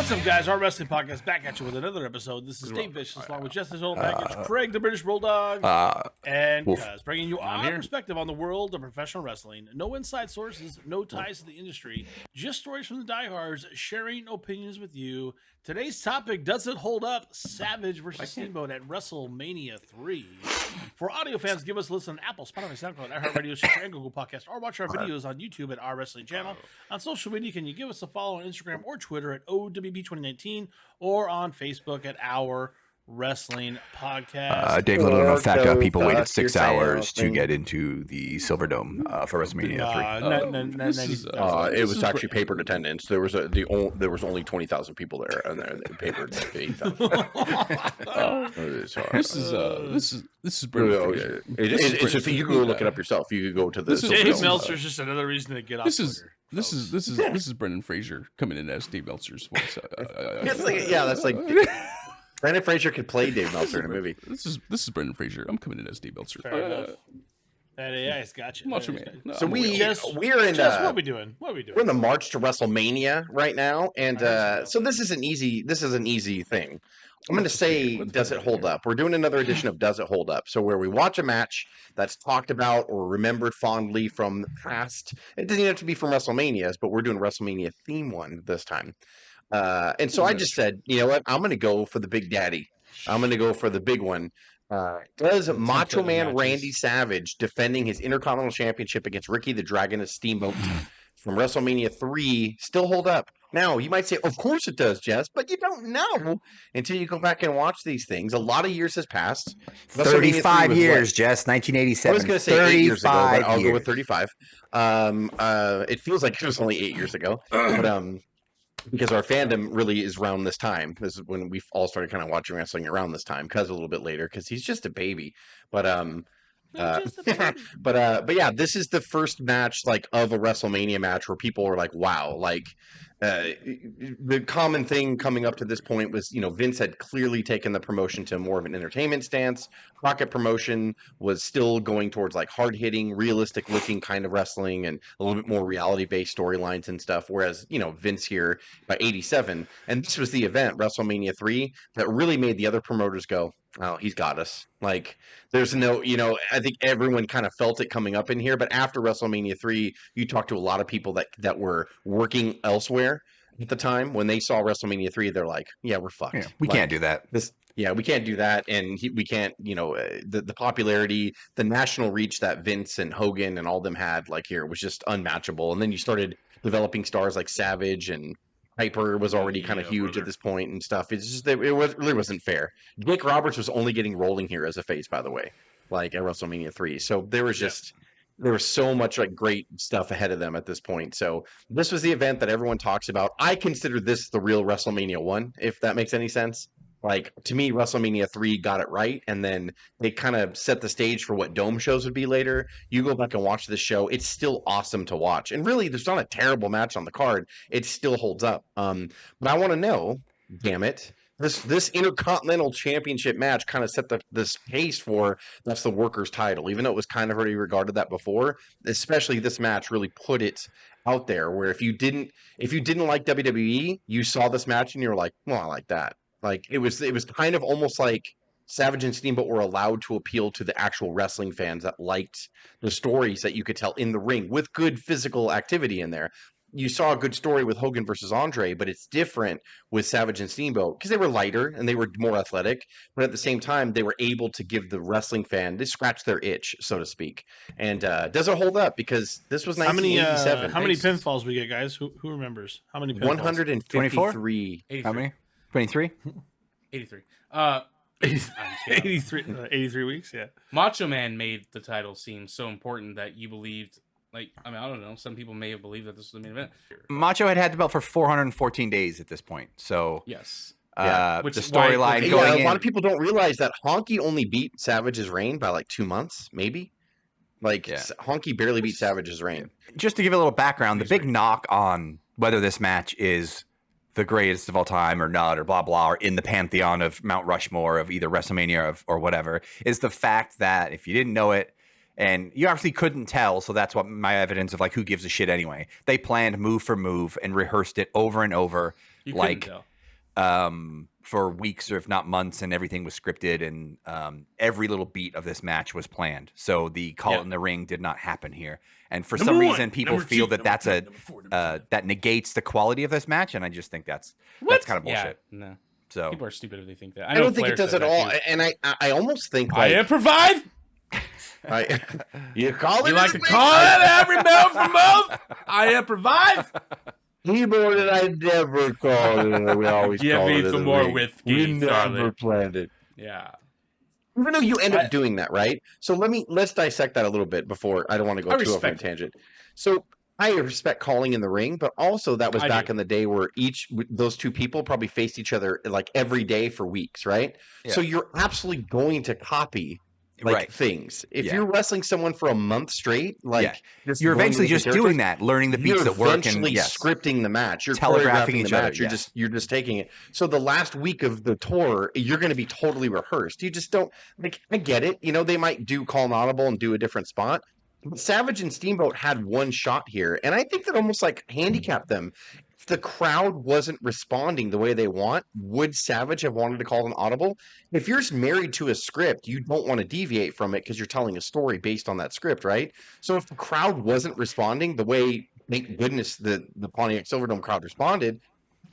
What's up, guys? Our wrestling podcast back at you with another episode. This is Dave Vicious, along with Justice Old Package, Craig the British Bulldog, and Cuz, bringing you our perspective on the world of professional wrestling. No inside sources, no ties to the industry, just stories from the diehards, sharing opinions with you. Today's topic: does it hold up? Savage versus Steamboat at Wrestlemania 3. For audio fans, give us a listen on Apple, Spotify, SoundCloud, iHeartRadio, Stitcher, and Google Podcast, or watch our videos on YouTube at Our Wrestling Channel. On social media, can you give us a follow on Instagram or Twitter at O.W.P 2019, or on Facebook at Our Wrestling Podcast. Dave, little known fact: people waited 6 hours to get into the Silverdome for WrestleMania 3. It was actually papered attendance. There was only 20,000 people there, and they papered 8,000. This is Brendan Fraser. It's just you can go look it up yourself. You could go to the. Dave Meltzer's just another reason to get off. This is Brendan Fraser coming in as Dave Meltzer's voice. That's like. Brendan Fraser could play Dave Meltzer in a movie. This is Brendan Fraser. I'm coming in as Dave Meltzer. Fair enough. That AI's got you. Macho Man. No, so we're in. What are we doing? We're in the march to WrestleMania right now, and so this is an easy thing. I'm going to say, does it hold up? We're doing another edition of Does It Hold Up? So where we watch a match that's talked about or remembered fondly from the past. It doesn't even have to be from WrestleManias, but we're doing a WrestleMania theme one this time. And so I just said, you know what? I'm going to go for the Big Daddy. I'm going to go for the big one. Does Macho Man Randy Savage defending his Intercontinental Championship against Ricky the Dragon Steamboat from WrestleMania 3 still hold up? Now, you might say, of course it does, Jess, but you don't know until you go back and watch these things. A lot of years has passed. 35 years, Jess, 1987. I was going to say 8 years ago, but I'll go with 35. It feels like it was only 8 years ago. But because our fandom really is around this time. This is when we all started kind of watching wrestling around this time. Cuz a little bit later, because he's just a baby. But yeah, this is the first match like of a WrestleMania match where people are like, wow, like the common thing coming up to this point was, you know, Vince had clearly taken the promotion to more of an entertainment stance. Crockett promotion was still going towards like hard-hitting, realistic-looking kind of wrestling and a little bit more reality-based storylines and stuff, whereas, you know, Vince here by 87, and this was the event, WrestleMania 3, that really made the other promoters go, oh, he's got us. Like, there's no, you know, I think everyone kind of felt it coming up in here, but after WrestleMania 3, you talk to a lot of people that were working elsewhere at the time. When they saw WrestleMania 3, they're like, yeah, we're fucked. Yeah, we can't do that. We can't do that, and we can't, you know, the popularity, the national reach that Vince and Hogan and all them had, like here, was just unmatchable. And then you started developing stars like Savage, and Piper was already kind of huge at this point and stuff. It's just, it really wasn't fair. Jake Roberts was only getting rolling here as a face, by the way, like at WrestleMania 3. So there was just... There was so much like great stuff ahead of them at this point. So this was the event that everyone talks about. I consider this the real WrestleMania 1, if that makes any sense. Like, to me, WrestleMania 3 got it right, and then they kind of set the stage for what Dome shows would be later. You go back and watch this show, it's still awesome to watch. And really, there's not a terrible match on the card. It still holds up. But I want to know, damn it, this Intercontinental Championship match kind of set this pace for that's the workers' title, even though it was kind of already regarded that before. Especially this match really put it out there, where if you didn't like WWE, you saw this match and you were like, well, I like that. Like it was kind of almost like Savage and Steamboat were allowed to appeal to the actual wrestling fans that liked the stories that you could tell in the ring with good physical activity in there. You saw a good story with Hogan versus Andre, but it's different with Savage and Steamboat because they were lighter and they were more athletic. But at the same time, they were able to give the wrestling fan, they scratched their itch, so to speak. And does it hold up? Because this was 1987. How many pinfalls we get, guys? Who remembers? How many pinfalls? 153. 83. How many? 23? 83. 83 weeks, yeah. Macho Man made the title seem so important that you believed... Like, I mean, I don't know. Some people may have believed that this was the main event. Macho had the belt for 414 days at this point. So, yes. The storyline going in. A lot of people don't realize that Honky only beat Savage's reign by like 2 months, maybe. Honky barely beat Savage's reign. Just to give a little background, the big knock on whether this match is the greatest of all time or not, or blah, blah, or in the pantheon of Mount Rushmore of either WrestleMania or whatever, is the fact that if you didn't know it, and you obviously couldn't tell, so that's what my evidence of like who gives a shit anyway. They planned move for move and rehearsed it over and over. You couldn't tell. for weeks or if not months, and everything was scripted, and every little beat of this match was planned. So the call it in the ring did not happen here. And for some reason, people feel that that's that negates the quality of this match, and I just think that's kind of bullshit. Yeah, no. So People are stupid if they think that. I don't think it does at all. And I almost think I improvise. You call it. You like to call it every mouth from mouth. I improvise. Keyboard that I never called it. We always call it. Give me some more whiskey. We never planned it. Yeah. Even though you end up doing that, right? So let's dissect that a little bit before I don't want to go too off on a tangent. So I respect calling in the ring, but also that was back in the day where those two people probably faced each other like every day for weeks, right? Yeah. So you're absolutely going to copy things. If you're wrestling someone for a month straight, you're eventually just doing that, learning the beats that work, and scripting the match. You're telegraphing the match. You're just taking it. So the last week of the tour, you're going to be totally rehearsed. You just don't I get it. They might do call an audible and do a different spot. Savage and Steamboat had one shot here, and I think that almost handicapped them. If the crowd wasn't responding the way they want, would Savage have wanted to call an audible? If you're married to a script, you don't want to deviate from it because you're telling a story based on that script, right? So if the crowd wasn't responding the way, thank goodness, the Pontiac Silverdome crowd responded,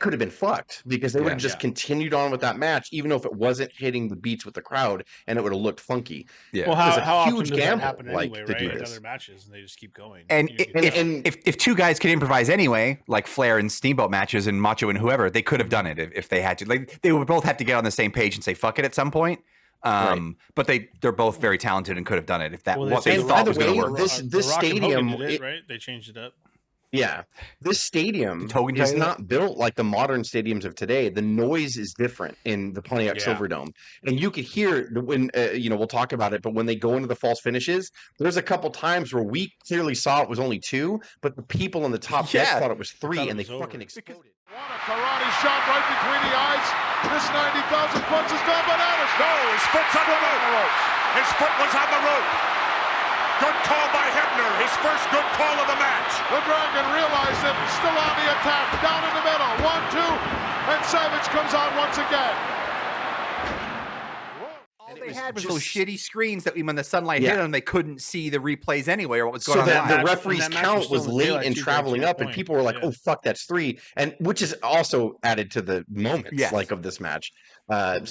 could have been fucked because they would have just continued on with that match, even if it wasn't hitting the beats with the crowd, and it would have looked funky. Yeah. Well, how often does that happen anyway, right? In other matches, and they just keep going. And if two guys could improvise anyway, like Flair and Steamboat matches and Macho and whoever, they could have done it if they had to. They would both have to get on the same page and say "fuck it" at some point. But they're both very talented and could have done it if what they thought was going to work. This stadium, right? They changed it up. Yeah, this stadium is not built like the modern stadiums of today. The noise is different in the Pontiac Silverdome, and you could hear when we'll talk about it. But when they go into the false finishes, there's a couple times where we clearly saw it was only 2, but the people in the top deck thought it was 3, and they fucking exploded. What a karate shot right between the eyes. This 90,000 punches gone bananas. No, his foot's on the rope. His foot was on the rope. Good call by Hebner, his first good call of the match. The Dragon realized it, still on the attack, down in the middle, 1, 2, and Savage comes out once again. All they had was those shitty screens that when the sunlight hit them, they couldn't see the replays anyway or what was going on. So the referee's count was late and traveling up, and people were like, "Oh fuck, that's 3," and which is also added to the moments of this match. The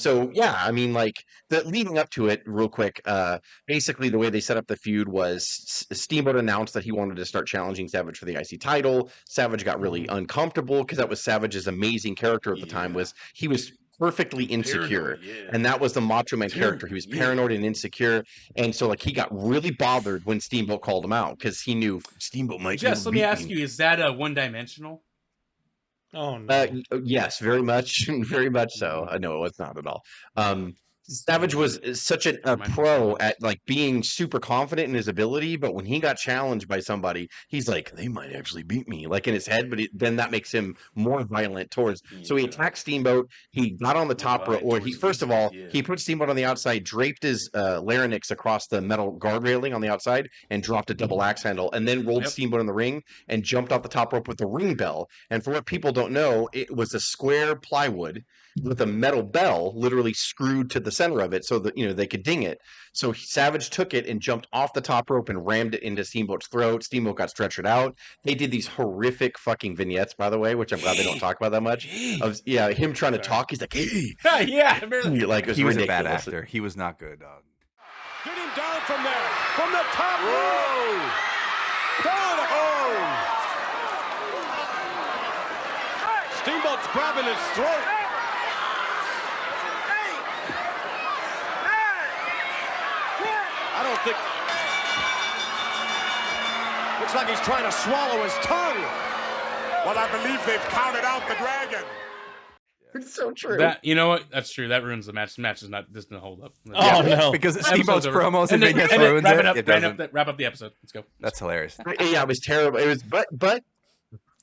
leading up to it, real quick. Basically, the way they set up the feud was Steamboat announced that he wanted to start challenging Savage for the IC title. Savage got really uncomfortable because that was Savage's amazing character at the time. He was perfectly insecure, and that was the Macho Man character. He was paranoid and insecure, and so he got really bothered when Steamboat called him out because he knew Steamboat might. Jess, let me ask you: is that one-dimensional? Oh no. Yes, very much, very much so. No, it's not at all. Savage was such a pro at being super confident in his ability, but when he got challenged by somebody, he's like, they might actually beat me, in his head, but then that makes him more violent towards. So he attacked Steamboat. He got on the top rope, or he put Steamboat on the outside, draped his larynx across the metal guard railing on the outside, and dropped a double axe handle, and then rolled Steamboat in the ring and jumped off the top rope with the ring bell. And for what people don't know, it was a square plywood with a metal bell literally screwed to the center of it so that they could ding it. So Savage took it and jumped off the top rope and rammed it into Steamboat's throat. Steamboat got stretchered out. They did these horrific fucking vignettes, by the way, which I'm glad they don't talk about that much. Of him trying to talk. He's like, hey. He was a bad actor. He was not good. Get him down from there, from the top rope. Down. Steamboat's grabbing his throat. I don't think. Looks like he's trying to swallow his tongue. Well, I believe they've counted out the Dragon. It's so true. You know what? That's true. That ruins the match. The match doesn't hold up. No. Because Steamboat's promos and vignettes ruins it. Wrap up the episode. Let's go. That's hilarious. Yeah, it was terrible. It was, but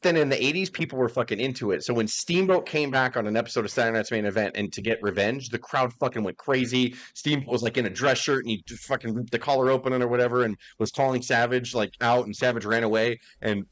then in the 80s, people were fucking into it. So when Steamboat came back on an episode of Saturday Night's Main Event and to get revenge, the crowd fucking went crazy. Steamboat was in a dress shirt and he just fucking ripped the collar open or whatever and was calling Savage out, and Savage ran away. And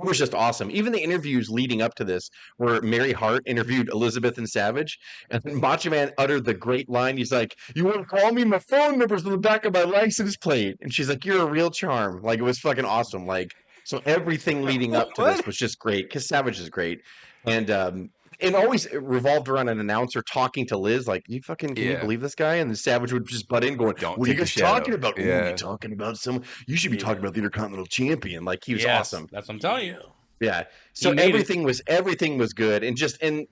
It was just awesome. Even the interviews leading up to this, where Mary Hart interviewed Elizabeth and Savage, and then Macho Man uttered the great line. He's like, "You want to call me? My phone number's on the back of my license plate." And she's like, "You're a real charm." Like, it was fucking awesome. Like, so everything leading up to this was just great because Savage is great, and it always revolved around an announcer talking to Liz, like, can you believe this guy? And the Savage would just butt in going, "What are you guys talking about? Yeah. You're talking about someone. You should be talking about the Intercontinental Champion." Like, he was awesome. That's what I'm telling you. Yeah. So everything was good, and just and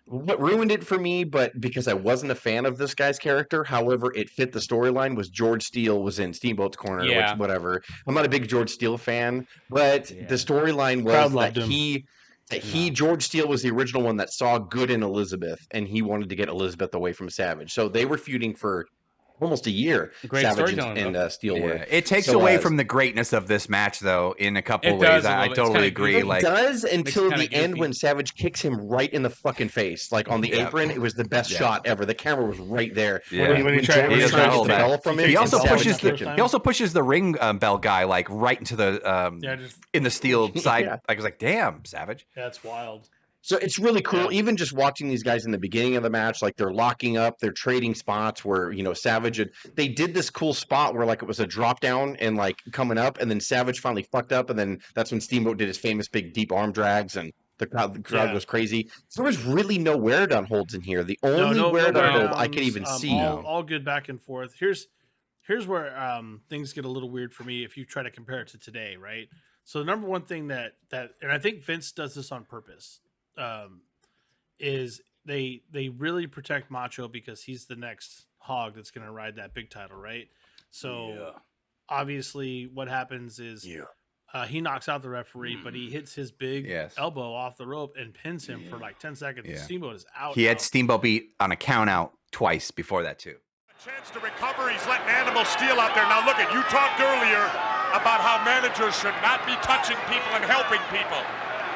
what ruined it for me, but because I wasn't a fan of this guy's character, however, it fit the storyline, was George Steele was in Steamboat's corner, which whatever. I'm not a big George Steele fan, but the storyline was that George Steele was the original one that saw good in Elizabeth, and he wanted to get Elizabeth away from Savage. So they were feuding for almost a year. Great Savage and Steele were. It takes away from the greatness of this match, though, in a couple of ways. I totally agree. It does until the end when Savage kicks him right in the fucking face, like on the apron. It was the best shot ever. The camera was right there. Yeah. When he tried to get the bell from him, he also pushes the ring bell guy like right into the in the steel side. I was like, "Damn, Savage." That's wild. So it's really cool, even just watching these guys in the beginning of the match, like they're locking up, they're trading spots where, Savage, they did this cool spot where like it was a drop down and like coming up, and then Savage finally fucked up, and then that's when Steamboat did his famous big deep arm drags, and the crowd was crazy. So there was really no wear down holds in here. The only wear down hold I could even see. All good back and forth. Here's where things get a little weird for me if you try to compare it to today, right? So the number one thing that and I think Vince does this on purpose, is they really protect Macho because he's the next hog that's going to ride that big title, right? So obviously what happens is he knocks out the referee, but he hits his big elbow off the rope and pins him for like 10 seconds. Yeah. Steamboat is out. He had Steamboat beat on a count out twice before that too. A chance to recover. He's letting Animal Steel out there. Now look at, you talked earlier about how managers should not be touching people and helping people.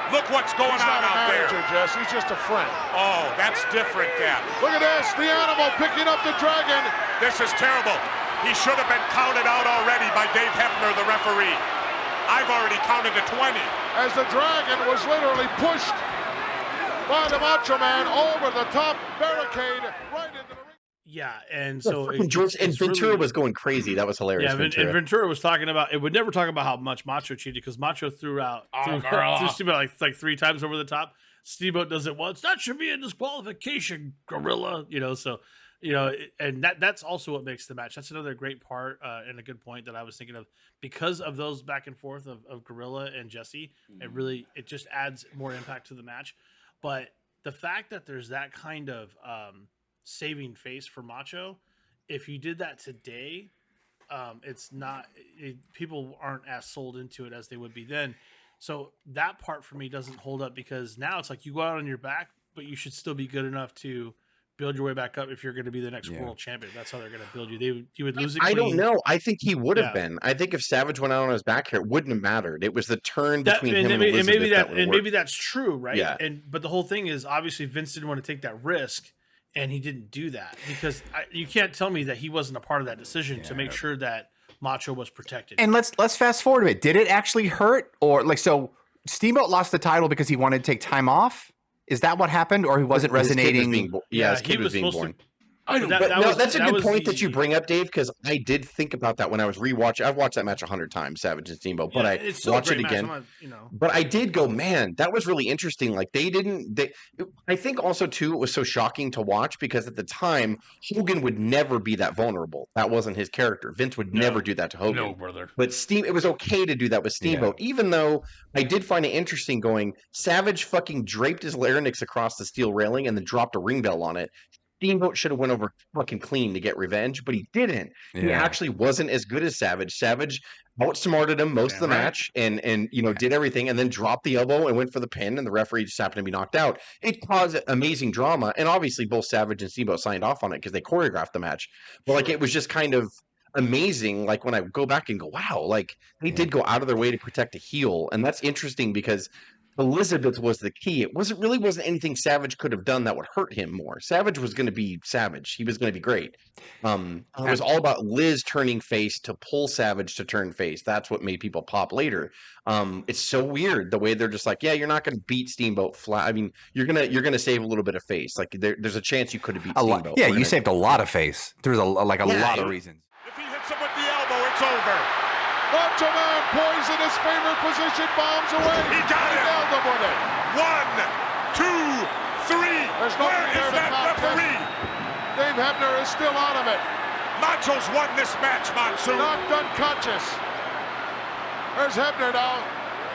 Look what's going on out there. Jess. He's just a friend. Oh, that's different, Cap. Look at this. The Animal picking up the Dragon. This is terrible. He should have been counted out already by Dave Hebner, the referee. I've already counted to 20. As the Dragon was literally pushed by the Macho Man over the top barricade right into the ring. Yeah, and so Ventura was going crazy. That was hilarious. Yeah, and Ventura was talking about it. Would never talk about how much Macho cheated because Macho threw Steamboat like 3 times over the top. Steamboat does it once. That should be a disqualification, Gorilla. And that's also what makes the match. That's another great part and a good point that I was thinking of because of those back and forth of Gorilla and Jesse. It just adds more impact to the match. But the fact that there's that kind of saving face for Macho, if you did that today, people aren't as sold into it as they would be then. So that part for me doesn't hold up because now it's like you go out on your back, but you should still be good enough to build your way back up if you're going to be the next world champion. That's how they're going to build you. You would lose it clean. I don't know. I think he would have been. I think if Savage went out on his back here, it wouldn't have mattered. It was the turn between him and Elizabeth. Maybe that's true, right? Yeah. But the whole thing is obviously Vince didn't want to take that risk. And he didn't do that because you can't tell me that he wasn't a part of that decision to make sure that Macho was protected. And let's fast forward a bit. Did it actually hurt, or so Steamboat lost the title because he wanted to take time off? Is that what happened, or he wasn't resonating? His kid was being born. That's a good point that you bring up, Dave, because I did think about that when I was rewatching. I've watched that match 100 times, Savage and Steamboat, but I watched it again. But I did go, man, that was really interesting. Like I think also too, it was so shocking to watch because at the time Hogan would never be that vulnerable. That wasn't his character. Vince would never do that to Hogan. No, brother. But it was okay to do that with Steamboat, even though I did find it interesting going, Savage fucking draped his larynx across the steel railing and then dropped a ring bell on it. Steamboat should have went over fucking clean to get revenge, but he didn't. Yeah. He actually wasn't as good as Savage. Savage outsmarted him most of the match and did everything and then dropped the elbow and went for the pin, and the referee just happened to be knocked out. It caused amazing drama, and obviously both Savage and Steamboat signed off on it because they choreographed the match. But it was just kind of amazing. Like when I go back and go, wow, like they did go out of their way to protect a heel, and that's interesting because Elizabeth was the key. It wasn't anything Savage could have done that would hurt him more. Savage was going to be Savage. He was going to be great. It was all about Liz turning face to pull Savage to turn face. That's what made people pop later. It's so weird the way they're just like, yeah, you're not going to beat Steamboat flat. I mean, you're gonna save a little bit of face. Like there's a chance you could have beat Steamboat. Yeah, you saved a lot of face. There's a lot of reasons. If he hits him with the elbow, it's over. Macho Man poised in his favorite position, bombs away. He got it. Nailed him with it. 1, 2, 3. There's Where nobody is there to that contest. referee? Dave Hebner is still out of it. Macho's won this match, Monsoon. Knocked unconscious. There's Hebner now.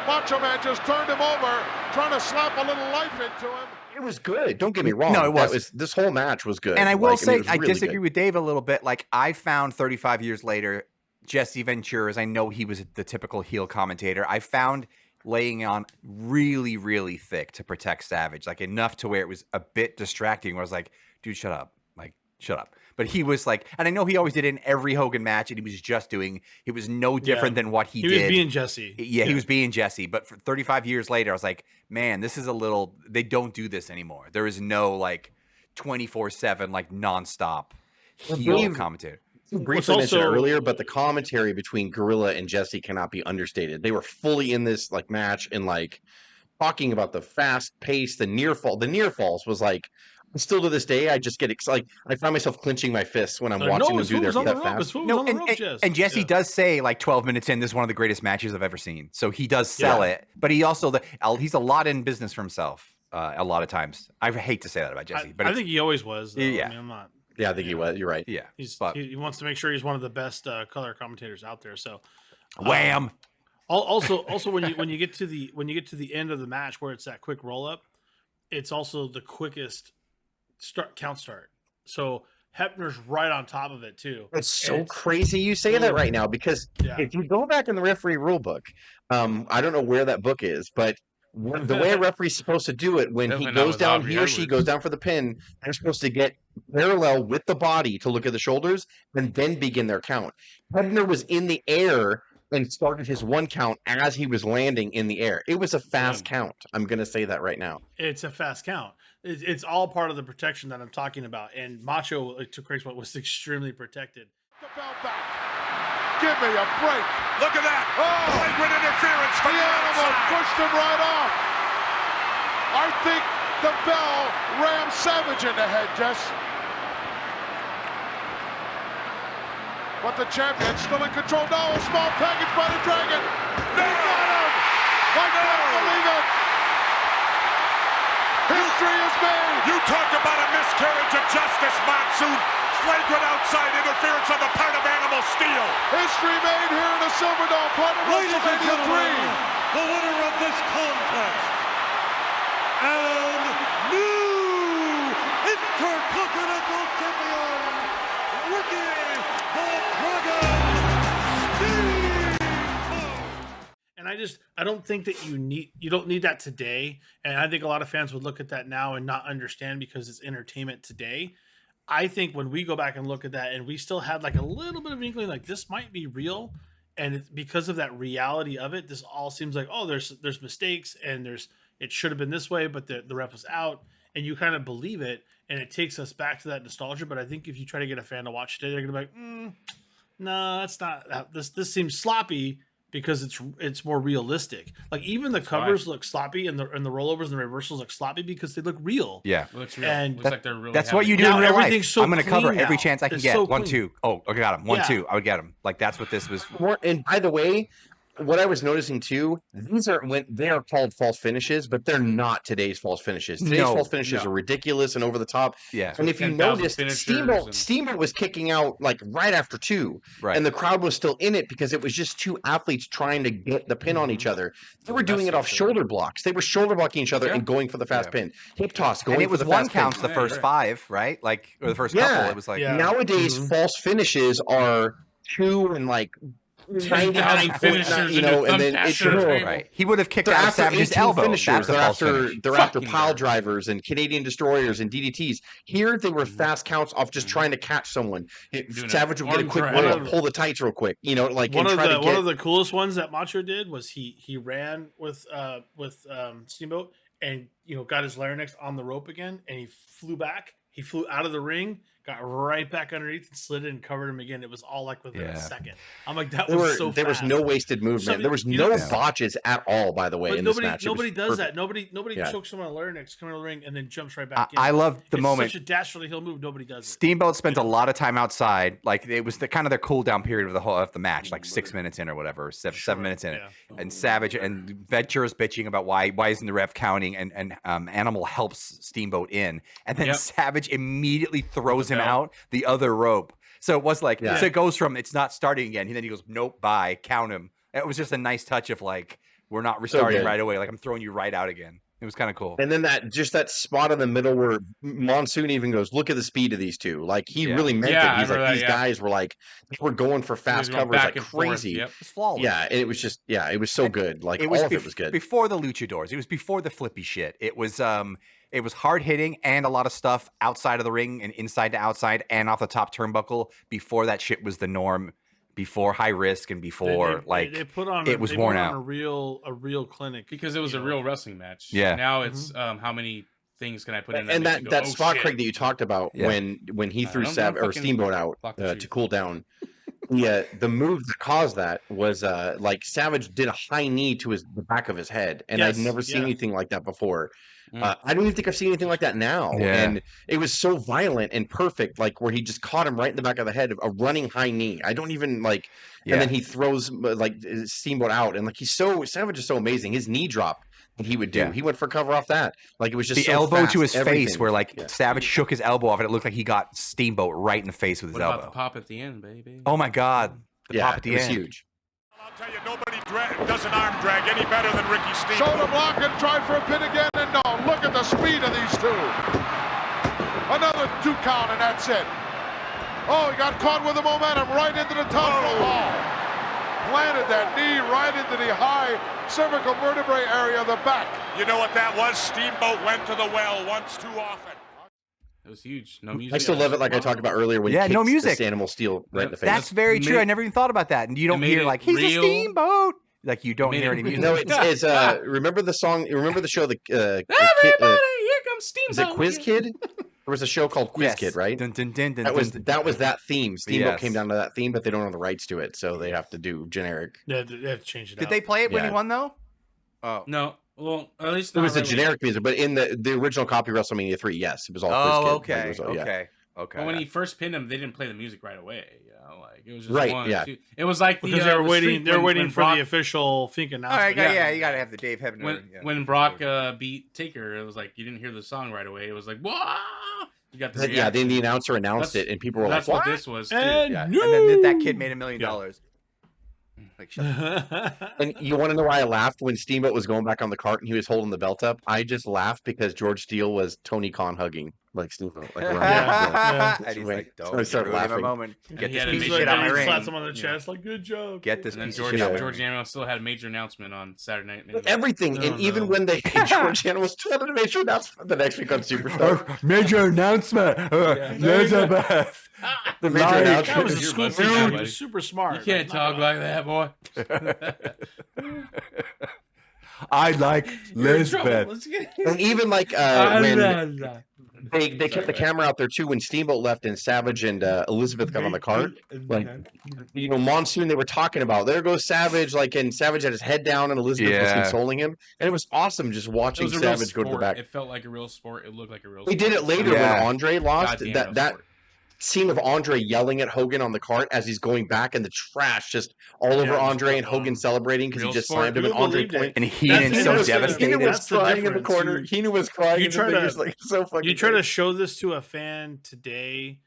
Macho Man just turned him over, trying to slap a little life into him. It was good. Don't get me wrong. No, it was. This whole match was good. And I will say, I really disagree with Dave a little bit. Like, I found 35 years later, Jesse Ventura's, I know he was the typical heel commentator. I found laying on really, really thick to protect Savage, like enough to where it was a bit distracting. Where I was like, dude, shut up. Like, shut up. But he was like, and I know he always did it in every Hogan match, and he was just doing, it was no different than what he did. He was being Jesse. Yeah, he was being Jesse. But for 35 years later, I was like, man, this is a little, they don't do this anymore. There is no like 24/7, like nonstop heel commentator. Briefly mentioned earlier, but the commentary between Gorilla and Jesse cannot be understated. They were fully in this like match and like talking about the fast pace, the near fall. The near falls was like, still to this day, I just get excited. I find myself clenching my fists when I'm watching them do their that fast. And Jesse does say like 12 minutes in, this is one of the greatest matches I've ever seen. So he does sell it, but he also he's a lot in business for himself. A lot of times, I hate to say that about Jesse, but I think he always was. Though. Yeah, I mean, I'm not. Yeah, I think he was. You're right. Yeah, he wants to make sure he's one of the best color commentators out there. So, wham. Also, when you get to the end of the match where it's that quick roll up, it's also the quickest count start. So Hebner's right on top of it too. It's so crazy you say that right now because if you go back in the referee rule book, I don't know where that book is, but the way a referee's supposed to do it when he goes down, he or she goes down for the pin, they're supposed to get parallel with the body to look at the shoulders and then begin their count. Hebner was in the air and started his one count as he was landing in the air. It was a fast count. I'm going to say that right now. It's a fast count. It's all part of the protection that I'm talking about. And Macho, to Craig's point, was extremely protected. The bell back. Give me a break. Look at that. Flagrant interference from the animal pushed him right off. I think the bell rammed Savage in the head, Jess. But the champion's still in control now. A small package by the Dragon. No! He got him. I can't believe it. History is made. You talk about a miscarriage of justice, Monsoon. Flagrant outside interference on the part of Animal Steel. History made here in the Silverdome, part of WrestleMania 3. The winner of this contest and new Intercontinental Champion, Ricky the Dragon Steamboat. And I don't think that you don't need that today. And I think a lot of fans would look at that now and not understand because it's entertainment today. I think when we go back and look at that and we still had like a little bit of an inkling, like this might be real. And it's because of that reality of it, this all seems like, oh, there's mistakes and it should have been this way, but the ref was out and you kind of believe it. And it takes us back to that nostalgia. But I think if you try to get a fan to watch today, they're going to be like, no, that's not, this seems sloppy because it's more realistic. Like even the covers look sloppy and the rollovers and the reversals look sloppy because they look real. Yeah. Looks real. And looks like they're really that's what you do in real life. So I'm going to cover now. every chance I can It's get. so 1, clean. 2. Oh, I got him. 1, 2. I would get him. Like that's what this was. And by the way, what I was noticing too, these are when they are called false finishes, but they're not today's false finishes. Today's false finishes are ridiculous and over the top. Yeah. And if you noticed, Steamboat was kicking out like right after 2. Right. And the crowd was still in it because it was just 2 athletes trying to get the pin on each other. They were doing it off shoulder blocks. They were shoulder blocking each other and going for the fast pin. Hip toss, going and it was for the one fast counts pin. the first 5, right? Like or the first couple. It was like nowadays false finishes are 2 and like 10,000 finishers, you know, and then it's right. He would have kicked out of Savage's elbow. Finishers. That's a false finish. They're after pile drivers and Canadian destroyers and DDTs. Here they were fast counts off just trying to catch someone. Savage would get a quick one, pull the tights real quick. You know, like one of the coolest ones that Macho did was he ran with Steamboat and got his larynx on the rope again, and he flew back. He flew out of the ring, got right back underneath, and slid it and covered him again. It was all like within a second. I'm like, there was no wasted movement. There was no botches at all, by the way, in this match. Nobody does that. Nobody chokes someone on the larynx, coming to the ring, and then jumps right back in. I love the moment. Such a dastardly heel move. Nobody does it. Steamboat spent a lot of time outside. Like, it was kind of their cool down period of the match, like 6 minutes in or whatever, seven minutes in it. And Savage and Ventura's bitching about why isn't the ref counting, and Animal helps Steamboat in, and then Savage immediately throws him out the other rope. So it was like, so it goes from it's not starting again. And then he goes, nope, bye, count him. It was just a nice touch of like, we're not restarting right away. Like, I'm throwing you right out again. It was kind of cool. And then that spot in the middle where Monsoon even goes, look at the speed of these two. Like, he really meant it. He's like, these guys were like, they were going for fast covers like crazy. It was flawless. Yeah, it was just, it was so good. Like, all of it was good. Before the luchadors. It was before the flippy shit. It was hard hitting and a lot of stuff outside of the ring and inside to outside and off the top turnbuckle before that shit was the norm, before high risk and before it was worn out. A real clinic because it was a real wrestling match. Yeah. Now it's how many things can I put in and that spot, Craig, that you talked about when he threw Steamboat out to cool down. Yeah, the move that caused that was like Savage did a high knee to the back of his head, and I'd never seen anything like that before. I don't even think I've seen anything like that now. And it was so violent and perfect, like where he just caught him right in the back of the head, a running high knee. I don't even like, and then he throws like Steamboat out, and like Savage is so amazing. His knee drop that he would do, he went for cover off that. Like, it was just the elbow to his face, where like Savage shook his elbow off, and it looked like he got Steamboat right in the face with his elbow. About the pop at the end, baby? Oh my God, the pop at the end, huge. I'll tell you, nobody does an arm drag any better than Ricky Steamboat. Shoulder block and tried for a pin again, and no. Look at the speed of these two. Another 2 count, and that's it. Oh, he got caught with the momentum right into the top of the wall. Planted that knee right into the high cervical vertebrae area of the back. You know what that was? Steamboat went to the well once too often. It was huge. No music. I still love it, like I talked about earlier, when he no music. this Animal Steel right in the face. That's very true. I never even thought about that. And you don't hear like, he's a Steamboat. Like, you don't hear any music. No, it's remember the song? Remember the show? Everybody, here comes Steamboat. Is it Quiz Kid? There was a show called Quiz Kid, right? That was that theme. Steamboat came down to that theme, but they don't have the rights to it, so they have to do generic. Yeah, they have to change it. Did they play it when he won though? Oh no. Well, at least it was a generic music, but in the original copy of WrestleMania 3, yes, it was all Quiz Kid. Okay. But when he first pinned him, they didn't play the music right away. Like, it was just right. one, Yeah. two. It was like because they were waiting. They're waiting for the official Fink announcement. You got to have the Dave Hebner. When Brock beat Taker, it was like you didn't hear the song right away. It was like, whoa! You got the then the announcer announced it, and people were like, "What this was?" And then that kid made $1 million. Like, and you want to know why I laughed when Steamboat was going back on the cart and he was holding the belt up? I just laughed because George Steele was Tony Khan hugging like Steamboat. Like, and he's like, "Don't start laughing." A moment. Get this piece of shit shit out of my ring. Slaps him on the chest, like, good job. Get this. And then George Animal still had a major announcement on Saturday Night. Everything, and even when George Animal still had a major announcement the next week on Superstar. Major announcement. Elizabeth. The major announcement. That was a school teacher. He was super smart. You can't talk like that, boy. I like Elizabeth. And even like when they kept the camera out there too when Steamboat left and Savage and Elizabeth got on the cart. Like, Monsoon, they were talking about, there goes Savage, like, and Savage had his head down and Elizabeth was consoling him. And it was awesome just watching Savage go to the back. It felt like a real sport. It looked like a real sport. He did it later when Andre lost. That scene of Andre yelling at Hogan on the cart as he's going back, and the trash just all over Andre, and Hogan celebrating because he just slammed him, and Andre point. And Heenan's so devastated. Heenan was crying in the corner. Heenan was crying. You try to show this to a fan today,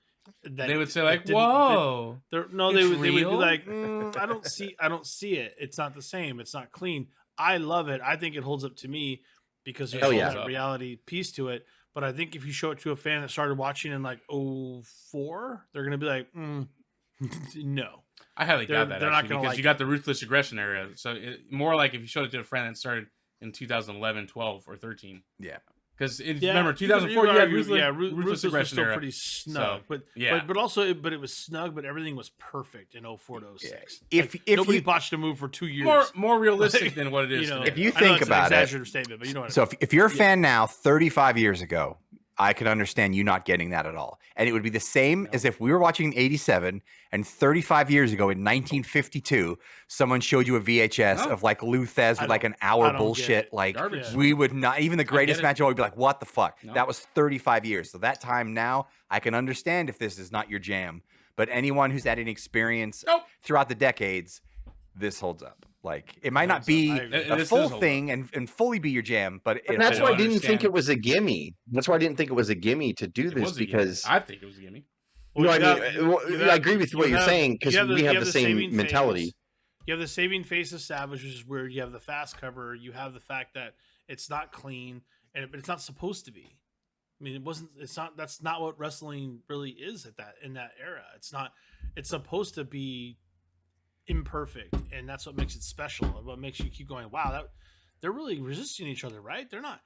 they would say like, "Whoa!" They would be like, "I don't see it. It's not the same. It's not clean." I love it. I think it holds up to me because there's a reality piece to it. But I think if you show it to a fan that started watching in like 2004, they're going to be like, no. I highly doubt that they're not actually, gonna because like you got the ruthless aggression era. So more like if you showed it to a friend that started in 2011, 12, or 13. Yeah. Because remember 2004, you had ruthless aggression was still era. pretty snug, So, yeah. but also it was snug, but everything was perfect in 04 to 06. If nobody you botched a move for 2 years, more realistic than what it is today. if you I know think it's about an it, exaggerated statement, but you know what I so mean. if you're a fan now, 35 years ago, I could understand you not getting that at all. And it would be the same as if we were watching 87 and 35 years ago in 1952, someone showed you a VHS of like Lou Thez with like an hour bullshit. Like Garbage. we would not, even the greatest match, would be like, what the fuck? No. That was 35 years. So that time now, I can understand if this is not your jam. But anyone who's had any experience throughout the decades, this holds up. Like it might not be a full thing and fully be your jam, but that's why I didn't think it was a gimme. That's why I didn't think it was a gimme to do this because I think it was a gimme. Well, I agree with what you're saying because we have the same mentality. You have the saving face of Savage, which is where you have the fast cover. You have the fact that it's not clean, but it's not supposed to be. I mean, it wasn't. It's not. That's not what wrestling really is in that era. It's not. It's supposed to be imperfect, and that's what makes it special. What makes you keep going? Wow, they're really resisting each other, right? They're not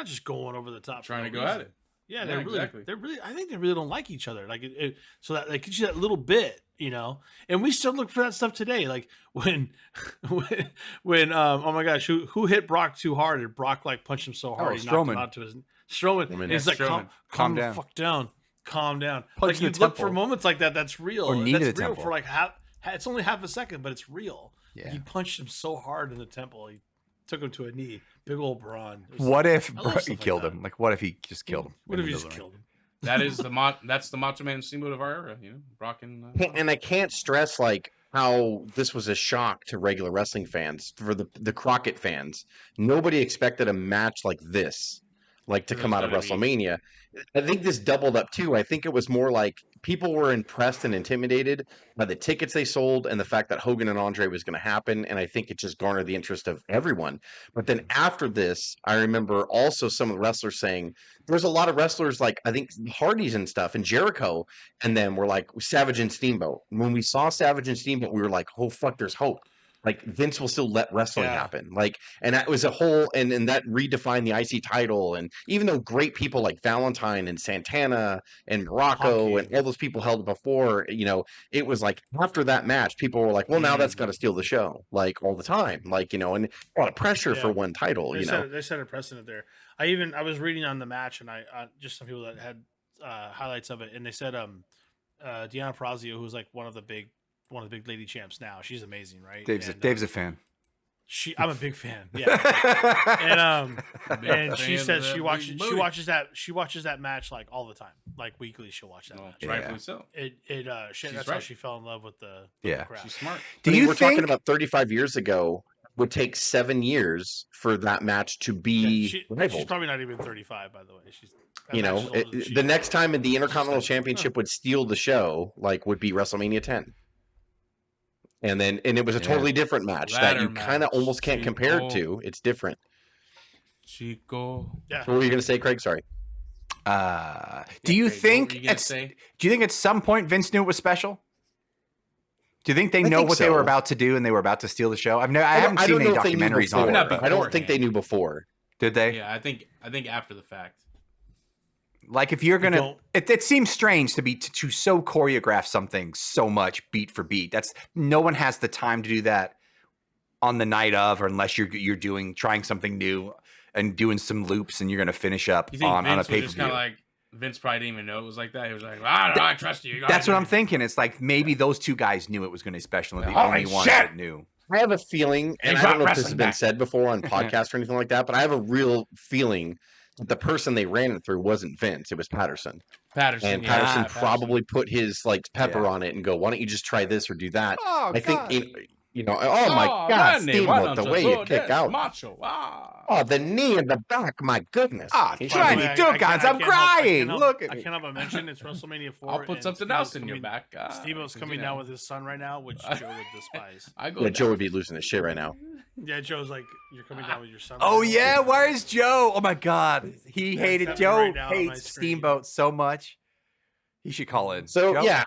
just going over the top, trying to go at it. Yeah, they're really. I think they really don't like each other. Like so that like gives you that little bit, And we still look for that stuff today. Like when oh my gosh, who hit Brock too hard and Brock like punched him so hard he knocked him out to his Strowman. And he's like, calm down, fuck down, calm down. Like you look for moments like that. That's real. Or knee to the real temple. For like it's only half a second, but it's real. Yeah. He punched him so hard in the temple. He took him to a knee. Big old Braun. What if he killed him? Like, what if he just killed him? What if he just killed him? That is that's the Macho Man Steamboat of our era, Brock and. And I can't stress like how this was a shock to regular wrestling fans, for the Crockett fans. Nobody expected a match like this, to come out of WrestleMania. I think this doubled up too. I think it was more like people were impressed and intimidated by the tickets they sold and the fact that Hogan and Andre was going to happen. And I think it just garnered the interest of everyone. But then after this, I remember also some of the wrestlers saying there's a lot of wrestlers like I think Hardys and stuff and Jericho and them were like Savage and Steamboat. When we saw Savage and Steamboat, we were like, oh, fuck, there's hope. Like Vince will still let wrestling happen. And that was a whole, and that redefined the IC title. And even though great people like Valentine and Santana and Morocco and all those people held it before, it was like after that match, people were like, well, now that's got to steal the show, all the time, and a lot of pressure for one title. They set a precedent there. I was reading on the match, and I just some people that had highlights of it, and they said Deonna Purrazzo, who's like one of the big lady champs now. She's amazing, right? Dave's a fan. I'm a big fan. Yeah. and she says she watches that match like all the time. Like weekly she'll watch that match. Rightfully so. That's how she fell in love with the crowd. She's smart. We're talking about 35 years ago. Would take 7 years for that match to be rivaled. She's probably not even 35, by the way. The next time the Intercontinental Championship would steal the show, would be WrestleMania 10. And it was a totally different match that you kind of almost can't compare it to. It's different. Chico. Yeah. What were you going to say, Craig? Sorry. Do you think at some point Vince knew it was special? Do you think they know what they were about to do and they were about to steal the show? I haven't seen any documentaries on it. I don't think they knew before. Did they? Yeah, I think after the fact. Like if you're gonna, it seems strange to so choreograph something so much beat for beat. No one has the time to do that on the night of, or unless you're trying something new and doing some loops and you're gonna finish up on a pay per view. Vince probably didn't even know it was like that. He was like, I trust you. That's what I'm thinking. It's like maybe those two guys knew it was going to be special and the only ones that knew. I have a feeling, and I don't know if this has been said before on podcasts or anything like that, but I have a real feeling that the person they ran it through wasn't Vince. It was Patterson. And Patterson probably put his pepper on it and go, why don't you just try this or do that? Oh, I think, oh my God, Steamboat, the way you kick out. Macho. Oh, the knee in the back, my goodness. Trying to do, guys. I'm crying. Look at me. I can't help but mention it's WrestleMania 4. I'll put something else in your back. Steamboat's coming down with his son right now, which Joe would despise. Joe would be losing his shit right now. Yeah, Joe's like, you're coming down with your son. Oh, yeah. Where's Joe? Oh, my God. He hated Joe. Hates Steamboat so much. He should call in. So Joe? yeah,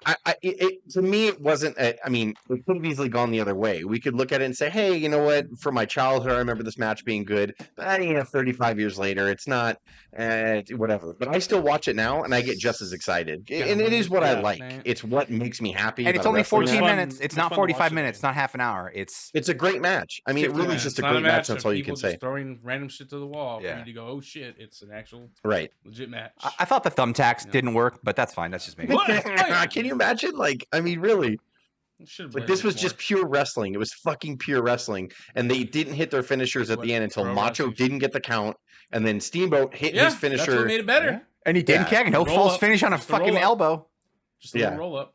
to me it wasn't. I mean, it could have easily gone the other way. We could look at it and say, hey, you know what? From my childhood, I remember this match being good. But 35 years later, it's not. Whatever. But I still watch it now, and I get just as excited. And it is what I like. Man. It's what makes me happy. And it's about only wrestling 14 now. minutes. It's not 45 minutes. Not half an hour. It's a great match. I mean, it really is just a great match. That's all you can say. Throwing random shit to the wall Yeah. for you to go, oh shit, it's an actual legit match. I thought the thumbtacks didn't work, but that's fine. That's just me. Can you imagine? Like, I mean, really. Like this was just pure wrestling. It was fucking pure wrestling, and they didn't hit their finishers at the end until Macho didn't get the count, and then Steamboat hit his finisher. That's what made it better. Yeah. And he didn't kick. No false finish on a fucking elbow. Just a little roll up.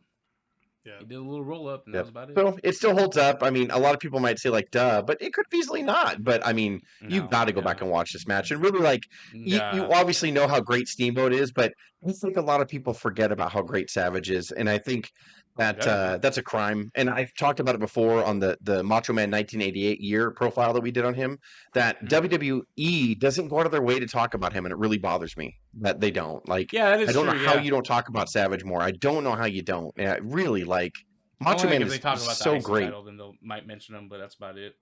Yeah, he did a little roll up, and that was about it. So it still holds up. I mean, a lot of people might say like, "Duh," but it could easily not. But I mean, you've got to go back and watch this match, and really, like, you obviously know how great Steamboat is, but I think a lot of people forget about how great Savage is, and I think that that's a crime. And I've talked about it before on the Macho Man 1988 year profile that we did on him. That WWE doesn't go out of their way to talk about him, and it really bothers me that they don't. Like, that is I don't true, know how you don't talk about Savage more. I don't know how you don't. Really, like, Macho Man is so great. Title, then they might mention him, but that's about it.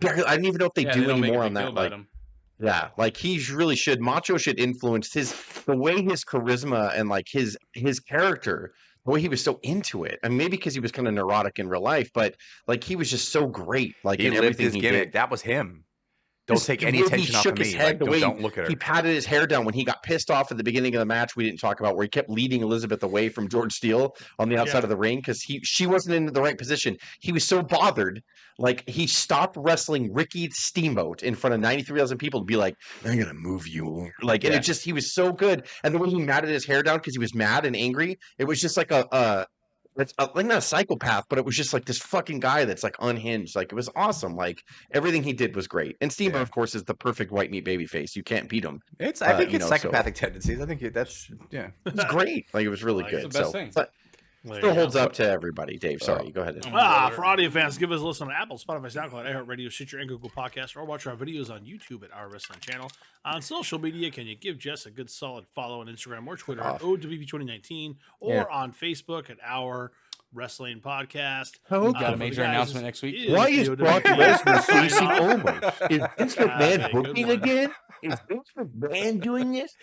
I don't even know if they do anymore on that. Like, him. yeah, like he really should. Macho should influence the way his charisma and like his character, the way he was so into it. I mean, maybe because he was kind of neurotic in real life, but like he was just so great. Like he lived his gimmick. That was him. Don't take any attention off of me. Like, don't look at her. He patted his hair down when he got pissed off at the beginning of the match. We didn't talk about where he kept leading Elizabeth away from George Steele on the outside of the ring because she wasn't in the right position. He was so bothered, like he stopped wrestling Ricky Steamboat in front of 93,000 people to be like, "I'm gonna move you." Like, and it just he was so good. And the way he matted his hair down because he was mad and angry, it was just like it's like not a psychopath, but it was just like this fucking guy that's like unhinged. Like, it was awesome. Like, everything he did was great. And Steamboat, of course, is the perfect white meat baby face. You can't beat him. I think it's psychopathic tendencies. I think that's it's great. Like, it was really good. It's the best thing. But still holds up to everybody. Dave, sorry, go ahead. For audio fans, give us a listen on Apple, Spotify, SoundCloud, iHeartRadio, Stitcher, and Google Podcasts, or watch our videos on YouTube at Our Wrestling Channel. On social media, can you give Jess a good solid follow on Instagram or Twitter at O.W.P 2019, or on Facebook at Our Wrestling Podcast? We've got a major announcement next week. Why is Brock Lesnar facing over? Is Vince McMahon booking again? Is Vince McMahon doing this?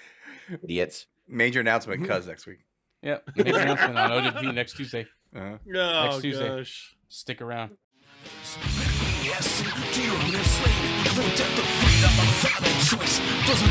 Idiots. Major announcement, cuz next week. Yep, major announcement on O.W.P next Tuesday. Next Tuesday. Gosh. Stick around. Doesn't